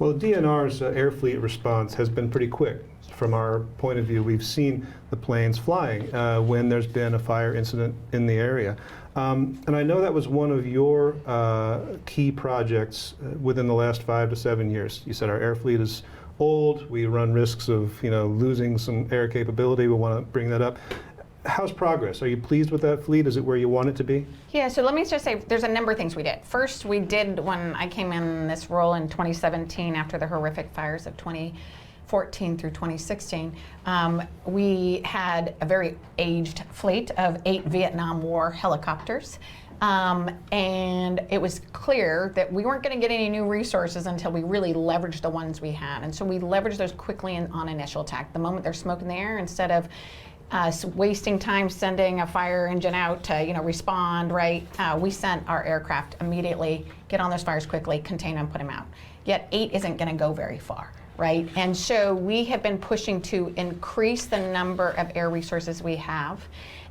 Well, DNR's air fleet response has been pretty quick. From our point of view, we've seen the planes flying when there's been a fire incident in the area. And I know that was one of your key projects within the last 5 to 7 years. You said our air fleet is old, we run risks of losing some air capability, we want to bring that up. How's progress? Are you pleased with that fleet? Is it where you want it to be? Yeah, so let me just say there's a number of things we did. First, we did, when I came in this role in 2017 after the horrific fires of 2014 through 2016, we had a very aged fleet of 8 Vietnam War helicopters. And it was clear that we weren't going to get any new resources until we really leveraged the ones we had. And so we leveraged those quickly on initial attack. The moment there's smoke in the air, instead of wasting time sending a fire engine out to respond, right? We sent our aircraft immediately, get on those fires quickly, contain them, put them out. Yet 8 isn't going to go very far, right? And so we have been pushing to increase the number of air resources we have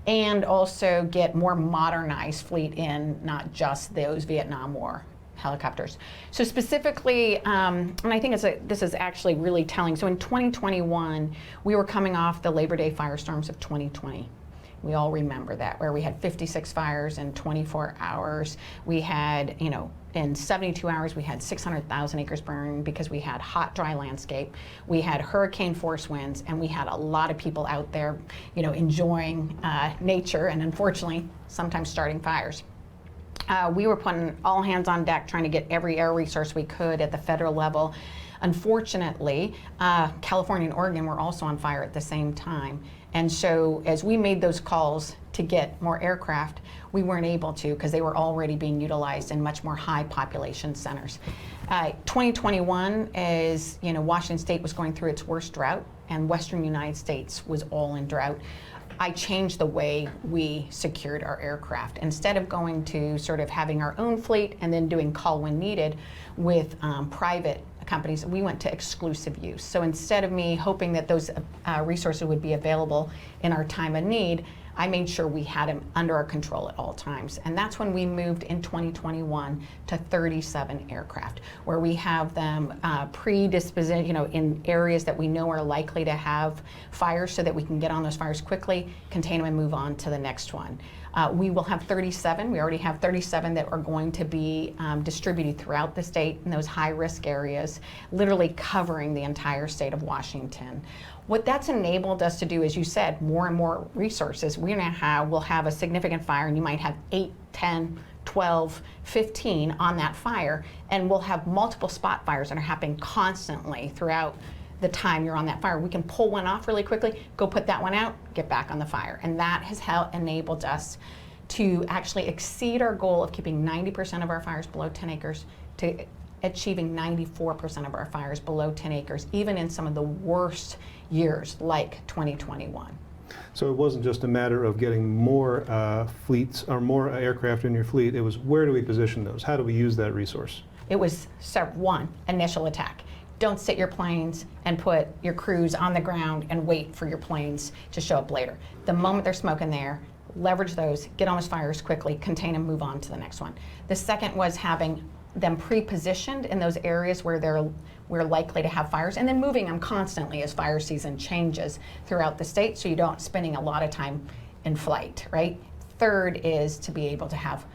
and also get more modernized fleet in, not just those Vietnam War helicopters. So specifically, and I think this is actually really telling. So in 2021, we were coming off the Labor Day firestorms of 2020. We all remember that, where we had 56 fires in 24 hours. We had, in 72 hours, we had 600,000 acres burned because we had hot, dry landscape. We had hurricane force winds, and we had a lot of people out there, enjoying nature and unfortunately, sometimes starting fires. We were putting all hands on deck trying to get every air resource we could at the federal level. Unfortunately, California and Oregon were also on fire at the same time. And so as we made those calls to get more aircraft, we weren't able to because they were already being utilized in much more high population centers. 2021 is, Washington State was going through its worst drought and Western United States was all in drought. I changed the way we secured our aircraft. Instead of going to sort of having our own fleet and then doing call when needed with private companies, we went to exclusive use. So instead of me hoping that those resources would be available in our time of need, I made sure we had them under our control at all times. And that's when we moved in 2021 to 37 aircraft, where we have them predisposed, in areas that we know are likely to have fires so that we can get on those fires quickly, contain them, and move on to the next one. We will have 37. We already have 37 that are going to be distributed throughout the state in those high-risk areas, literally covering the entire state of Washington. What that's enabled us to do, as you said, more and more resources. We'll have a significant fire, and you might have 8, 10, 12, 15 on that fire, and we'll have multiple spot fires that are happening constantly throughout the time you're on that fire. We can pull one off really quickly, go put that one out, get back on the fire. And that has enabled us to actually exceed our goal of keeping 90% of our fires below 10 acres to achieving 94% of our fires below 10 acres, even in some of the worst years like 2021. So it wasn't just a matter of getting more fleets or more aircraft in your fleet, it was where do we position those? How do we use that resource? It was step one, initial attack. Don't sit your planes and put your crews on the ground and wait for your planes to show up later. The moment there's smoke in there, leverage those, get on those fires quickly, contain them, move on to the next one. The second was having them pre-positioned in those areas where we're likely to have fires, and then moving them constantly as fire season changes throughout the state so you don't spending a lot of time in flight, right? Third is to be able to have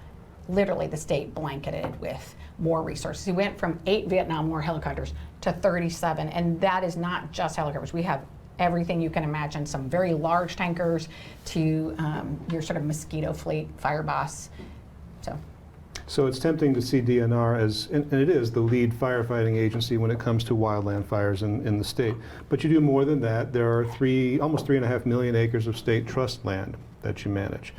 literally the state blanketed with more resources. We went from 8 Vietnam War helicopters to 37, and that is not just helicopters. We have everything you can imagine, some very large tankers to your sort of mosquito fleet, fire boss. So it's tempting to see DNR as, and it is, the lead firefighting agency when it comes to wildland fires in the state. But you do more than that. There are almost 3.5 million acres of state trust land that you manage.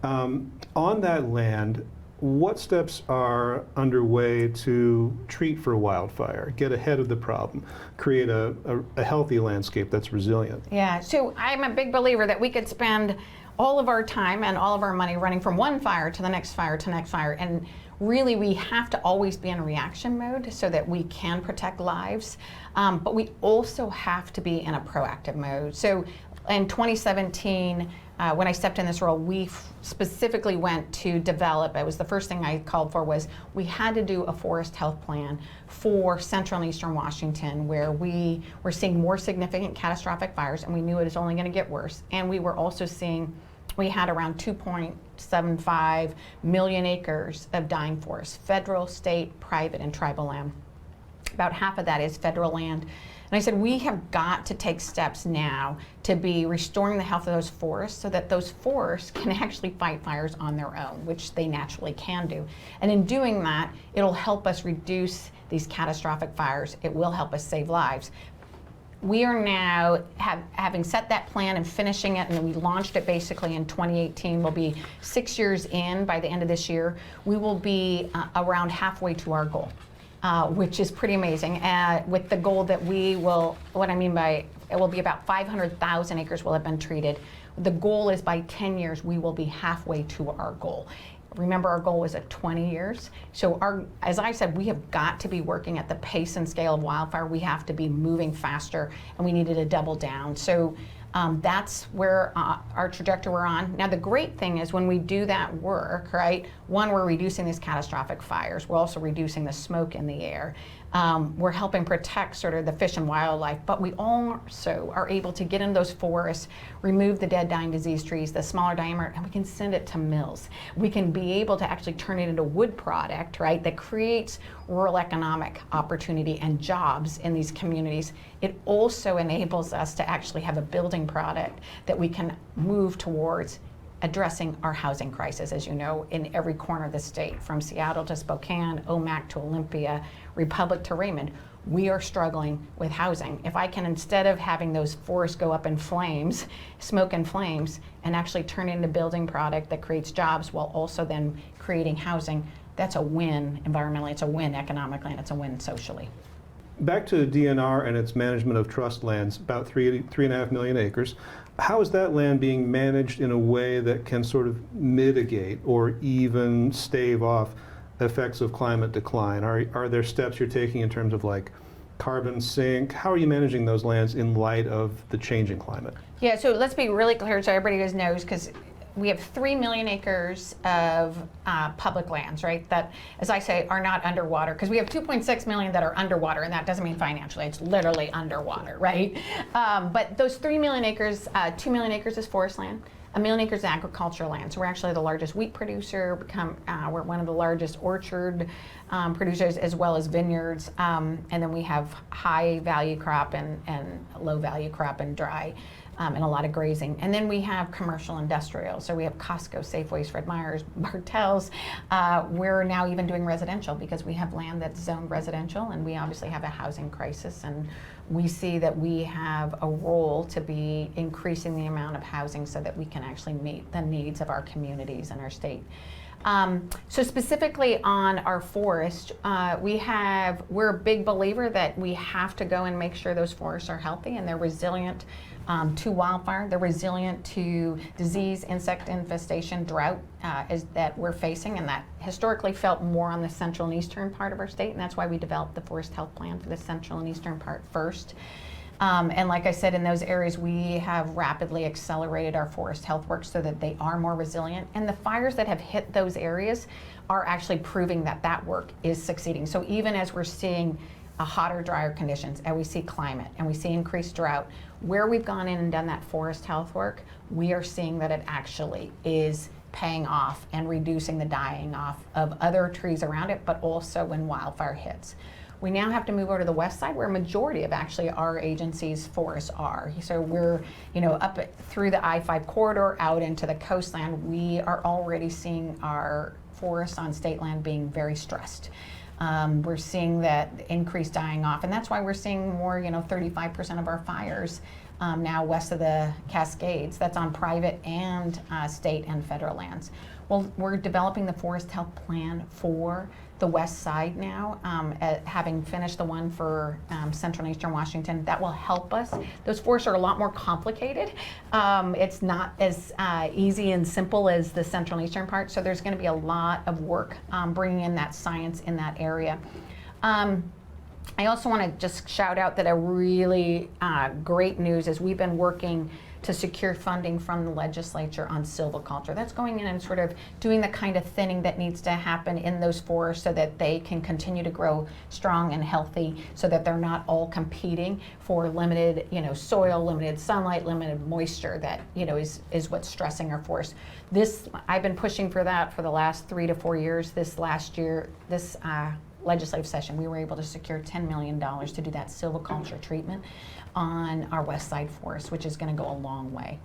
On that land, what steps are underway to treat for wildfire, get ahead of the problem, create a healthy landscape that's resilient? Yeah, so I'm a big believer that we could spend all of our time and all of our money running from one fire to the next fire to next fire, and really we have to always be in reaction mode so that we can protect lives, but we also have to be in a proactive mode. So in 2017, when I stepped in this role, we specifically went to develop, it was the first thing I called for, was we had to do a forest health plan for central and eastern Washington, where we were seeing more significant catastrophic fires, and we knew it was only going to get worse. And we were also seeing, we had around 2.75 million acres of dying forest, federal, state, private, and tribal land. About half of that is federal land. And I said, we have got to take steps now to be restoring the health of those forests so that those forests can actually fight fires on their own, which they naturally can do. And in doing that, it'll help us reduce these catastrophic fires. It will help us save lives. We are now, having set that plan and finishing it, and we launched it basically in 2018. We'll be 6 years in by the end of this year. We will be around halfway to our goal. Which is pretty amazing, with the goal that we will, what I mean by, it will be about 500,000 acres will have been treated. The goal is by 10 years, we will be halfway to our goal. Remember, our goal was at 20 years. So as I said, we have got to be working at the pace and scale of wildfire. We have to be moving faster, and we needed to double down. So that's where our trajectory we're on. Now, the great thing is when we do that work, right, one, we're reducing these catastrophic fires. We're also reducing the smoke in the air. We're helping protect sort of the fish and wildlife, but we also are able to get in those forests, remove the dead, dying, diseased trees, the smaller diameter, and we can send it to mills. We can be able to actually turn it into wood product, right, that creates rural economic opportunity and jobs in these communities. It also enables us to actually have a building product that we can move towards addressing our housing crisis, as you know, in every corner of the state, from Seattle to Spokane, Omak to Olympia, Republic to Raymond. We are struggling with housing. If I can, instead of having those forests go up in flames, smoke and flames, and actually turn into building product that creates jobs while also then creating housing, that's a win environmentally, it's a win economically, and it's a win socially. Back to DNR and its management of trust lands, about 3.5 million acres. How is that land being managed in a way that can sort of mitigate or even stave off effects of climate decline? Are there steps you're taking in terms of like carbon sink? How are you managing those lands in light of the changing climate? Yeah, so let's be really clear so everybody knows, because we have 3 million acres of public lands, right, that, as I say, are not underwater, because we have 2.6 million that are underwater, and that doesn't mean financially, it's literally underwater, right? But those 3 million acres, 2 million acres is forest land, 1 million acres is agricultural land. So we're actually the largest wheat producer, we're one of the largest orchard producers, as well as vineyards, and then we have high value crop and low value crop and dry. And a lot of grazing. And then we have commercial industrial. So we have Costco, Safeways, Fred Meyer's, Bartell's. We're now even doing residential because we have land that's zoned residential, and we obviously have a housing crisis. And we see that we have a role to be increasing the amount of housing so that we can actually meet the needs of our communities and our state. So specifically on our forest, we're a big believer that we have to go and make sure those forests are healthy and they're resilient to wildfire. They're resilient to disease, insect infestation, drought that we're facing, and that historically felt more on the central and eastern part of our state, and that's why we developed the Forest Health Plan for the central and eastern part first. And like I said, in those areas, we have rapidly accelerated our forest health work so that they are more resilient. And the fires that have hit those areas are actually proving that that work is succeeding. So even as we're seeing hotter, drier conditions, and we see climate, and we see increased drought, where we've gone in and done that forest health work, we are seeing that it actually is paying off and reducing the dying off of other trees around it, but also when wildfire hits. We now have to move over to the west side, where a majority of actually our agency's forests are. So we're, up through the I-5 corridor out into the coastland. We are already seeing our forests on state land being very stressed. We're seeing that increased dying off, and that's why we're seeing more, 35% of our fires now west of the Cascades. That's on private and state and federal lands. Well, we're developing the Forest Health Plan for the west side now, having finished the one for central and eastern Washington. That will help us. Those forests are a lot more complicated. It's not as easy and simple as the central and eastern part, so there's going to be a lot of work bringing in that science in that area. I also want to just shout out that a really great news is we've been working to secure funding from the legislature on silviculture. That's going in and sort of doing the kind of thinning that needs to happen in those forests so that they can continue to grow strong and healthy, so that they're not all competing for limited, soil, limited sunlight, limited moisture that, is what's stressing our forests. I've been pushing for that for the last 3 to 4 years. This last year, this legislative session, we were able to secure $10 million to do that silviculture treatment on our west side forest, which is going to go a long way.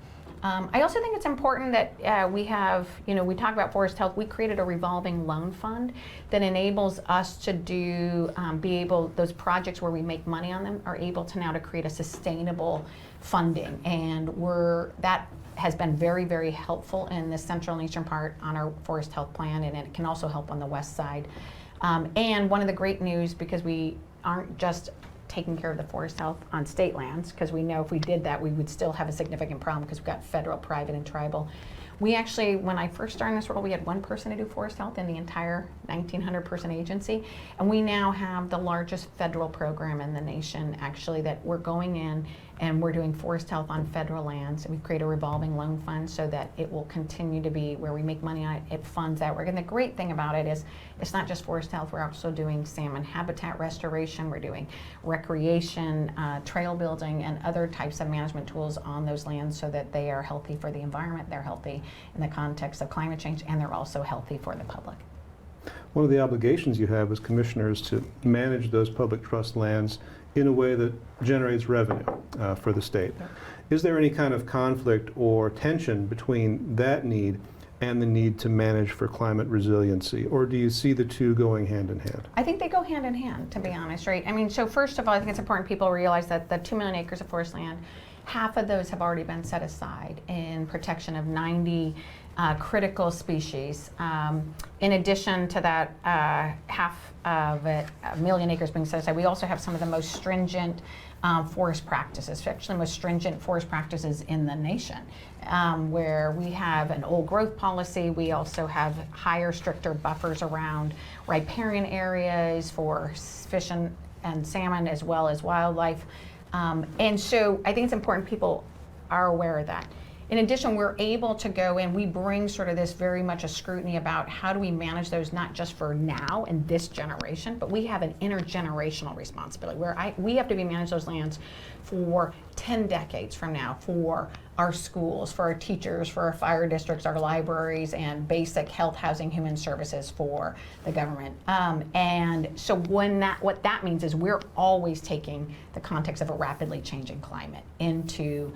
I also think it's important that we have, we talk about forest health. We created a revolving loan fund that enables us to do, those projects where we make money on them are able to now to create a sustainable funding. And that has been very, very helpful in the central and eastern part on our forest health plan, and it can also help on the west side. And one of the great news, because we aren't just taking care of the forest health on state lands, because we know if we did that, we would still have a significant problem because we've got federal, private, and tribal. We actually, when I first started in this role, we had one person to do forest health in the entire 1,900 person agency. And we now have the largest federal program in the nation, actually, that we're going in and we're doing forest health on federal lands. And we've created a revolving loan fund so that it will continue to be where we make money on it. It funds that work. And the great thing about it is it's not just forest health. We're also doing salmon habitat restoration. We're doing recreation, trail building, and other types of management tools on those lands so that they are healthy for the environment, they're healthy in the context of climate change, and they're also healthy for the public. One of the obligations you have as commissioners to manage those public trust lands in a way that generates revenue for the state. Yeah. Is there any kind of conflict or tension between that need and the need to manage for climate resiliency, or do you see the two going hand in hand? I think they go hand in hand, to be honest, right? I mean, so first of all, I think it's important people realize that the 2 million acres of forest land, half of those have already been set aside in protection of 90 critical species. In addition to that, half of it, 1 million acres being set aside, we also have some of the most stringent forest practices, actually most stringent forest practices in the nation, where we have an old growth policy. We also have higher, stricter buffers around riparian areas for fish and salmon, as well as wildlife. And so I think it's important people are aware of that. In addition, we're able to go in, we bring sort of this very much a scrutiny about how do we manage those, not just for now and this generation, but we have an intergenerational responsibility where we have to be manage those lands for 10 decades from now, for our schools, for our teachers, for our fire districts, our libraries, and basic health, housing, human services for the government. And so what that means is we're always taking the context of a rapidly changing climate into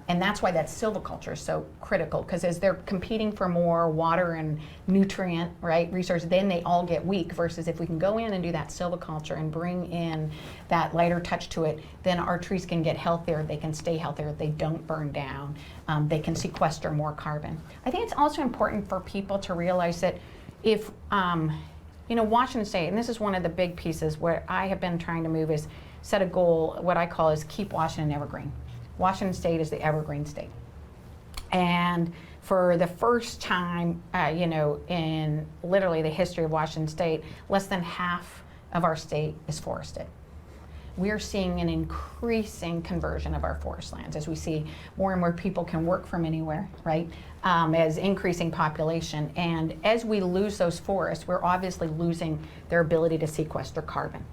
and that's why that silviculture is so critical, because as they're competing for more water and nutrient, right, resource, then they all get weak, versus if we can go in and do that silviculture and bring in that lighter touch to it, then our trees can get healthier, they can stay healthier, they don't burn down, they can sequester more carbon. I think it's also important for people to realize that if, Washington State, and this is one of the big pieces where I have been trying to move, is set a goal, what I call is keep Washington evergreen. Washington State is the evergreen state. And for the first time, in literally the history of Washington State, less than half of our state is forested. We're seeing an increasing conversion of our forest lands as we see more and more people can work from anywhere, right? As increasing population. And as we lose those forests, we're obviously losing their ability to sequester carbon.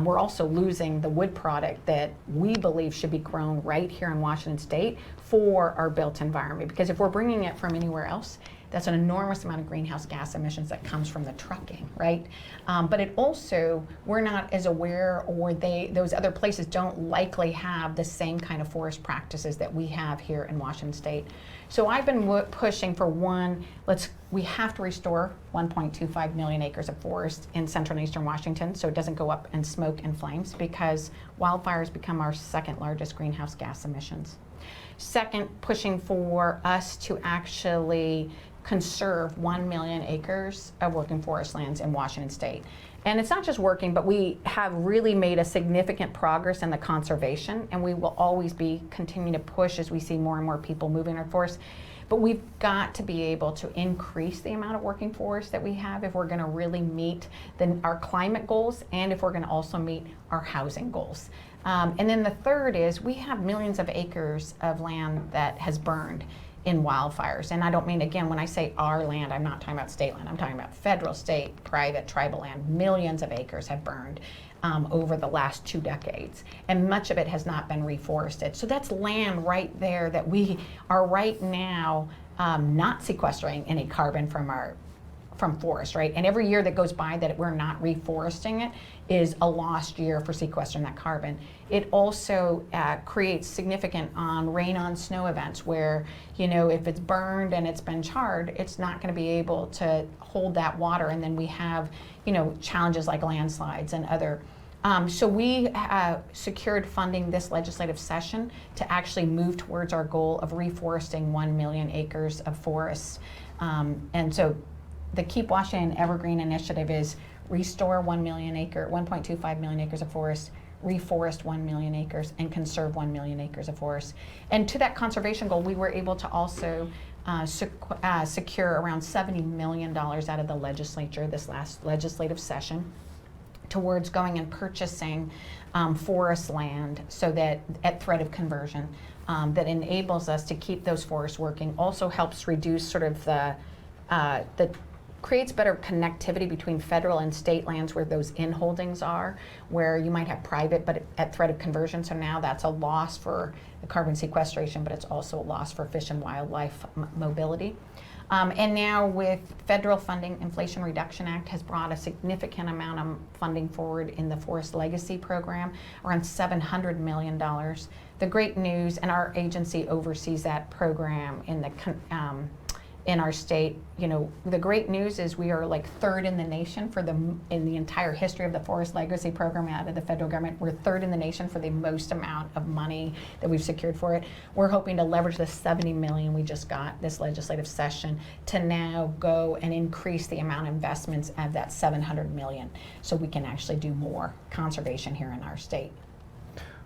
We're also losing the wood product that we believe should be grown right here in Washington State for our built environment. Because if we're bringing it from anywhere else, that's an enormous amount of greenhouse gas emissions that comes from the trucking, right? But it also, we're not as aware, or those other places don't likely have the same kind of forest practices that we have here in Washington State. So I've been pushing for we have to restore 1.25 million acres of forest in central and eastern Washington so it doesn't go up in smoke and flames, because wildfires become our second largest greenhouse gas emissions. Second, pushing for us to actually conserve 1 million acres of working forest lands in Washington State. And it's not just working, but we have really made a significant progress in the conservation, and we will always be continuing to push as we see more and more people moving our forests. But we've got to be able to increase the amount of working forest that we have if we're going to really meet our climate goals and if we're going to also meet our housing goals. And then the third is we have millions of acres of land that has burned in wildfires. And I don't mean, again, when I say our land, I'm not talking about state land. I'm talking about federal, state, private, tribal land. Millions of acres have burned over the last 2 decades. And much of it has not been reforested. So that's land right there that we are right now not sequestering any carbon from forest, right? And every year that goes by that we're not reforesting it is a lost year for sequestering that carbon. It also creates significant rain on snow events where, you know, if it's burned and it's been charred, it's not going to be able to hold that water, and then we have, you know, challenges like landslides and other. So we secured funding this legislative session to actually move towards our goal of reforesting 1 million acres of forests. And so the Keep Washington Evergreen Initiative is restore 1.25 million acres of forest, reforest 1 million acres, and conserve 1 million acres of forest. And to that conservation goal, we were able to also secure around $70 million out of the legislature this last legislative session towards going and purchasing forest land so that at threat of conversion that enables us to keep those forests working, also helps reduce sort of the creates better connectivity between federal and state lands where those in-holdings are, where you might have private but at threat of conversion. So now that's a loss for the carbon sequestration, but it's also a loss for fish and wildlife mobility. And now with federal funding, Inflation Reduction Act has brought a significant amount of funding forward in the Forest Legacy Program, around $700 million. The great news, and our agency oversees that program in our state, you know, the great news is we are like third in the nation in the entire history of the Forest Legacy Program out of the federal government. We're third in the nation for the most amount of money that we've secured for it. We're hoping to leverage the $70 million we just got this legislative session to now go and increase the amount of investments of that $700 million so we can actually do more conservation here in our state.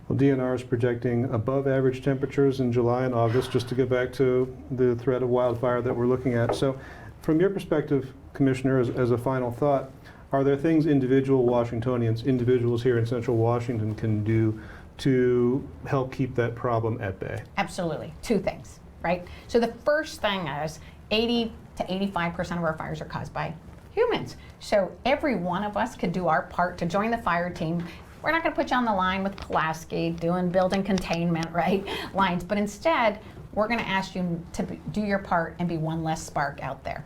Well, DNR is projecting above average temperatures in July and August, just to get back to the threat of wildfire that we're looking at. So from your perspective, Commissioner, as a final thought, are there things individual Washingtonians, individuals here in Central Washington can do to help keep that problem at bay? Absolutely. 2 things, right? So the first thing is 80 to 85% of our fires are caused by humans. So every one of us could do our part to join the fire team. We're not going to put you on the line with Pulaski doing building containment, right, lines, but instead, we're going to ask you to do your part and be one less spark out there.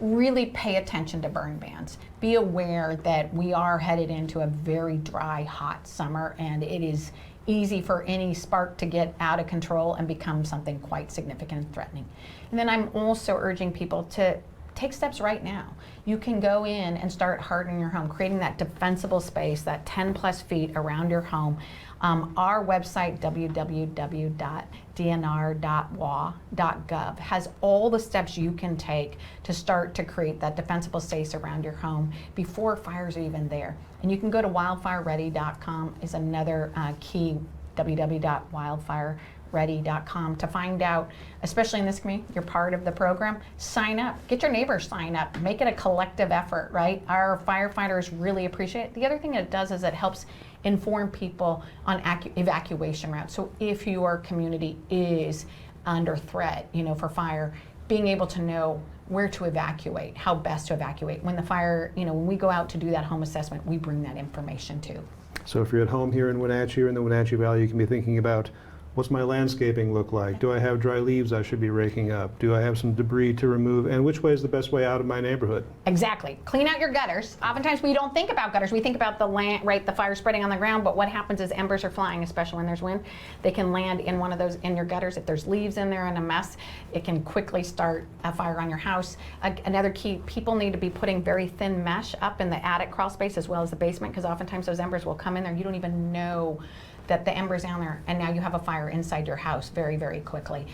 Really pay attention to burn bans. Be aware that we are headed into a very dry, hot summer, and it is easy for any spark to get out of control and become something quite significant and threatening. And then I'm also urging people to take steps right now. You can go in and start hardening your home, creating that defensible space, that 10 plus feet around your home. Our website, www.dnr.wa.gov, has all the steps you can take to start to create that defensible space around your home before fires are even there. And you can go to wildfireready.com is another key, www.wildfireready.com, to find out, especially in this community, you're part of the program, sign up, get your neighbors sign up, make it a collective effort, right? Our firefighters really appreciate it. The other thing it does is it helps inform people on evacuation routes. So if your community is under threat, you know, for fire, being able to know where to evacuate, how best to evacuate. When the fire, you know, when we go out to do that home assessment, we bring that information too. So if you're at home here in Wenatchee or in the Wenatchee Valley, you can be thinking about, what's my landscaping look like? Do I have dry leaves I should be raking up? Do I have some debris to remove? And which way is the best way out of my neighborhood? Exactly. Clean out your gutters. Oftentimes we don't think about gutters. We think about the land, right, the fire spreading on the ground, but what happens is embers are flying, especially when there's wind. They can land in one of those, in your gutters. If there's leaves in there and a mess, it can quickly start a fire on your house. Another key, people need to be putting very thin mesh up in the attic crawl space as well as the basement, because oftentimes those embers will come in there. You don't even know that the ember's down there, and now you have a fire inside your house very, very quickly.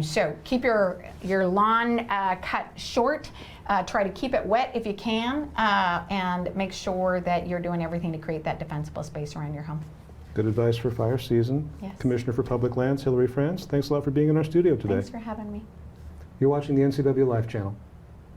So keep your lawn cut short. Try to keep it wet if you can, and make sure that you're doing everything to create that defensible space around your home. Good advice for fire season. Yes. Commissioner for Public Lands, Hilary Franz, thanks a lot for being in our studio today. Thanks for having me. You're watching the NCWLIFE channel.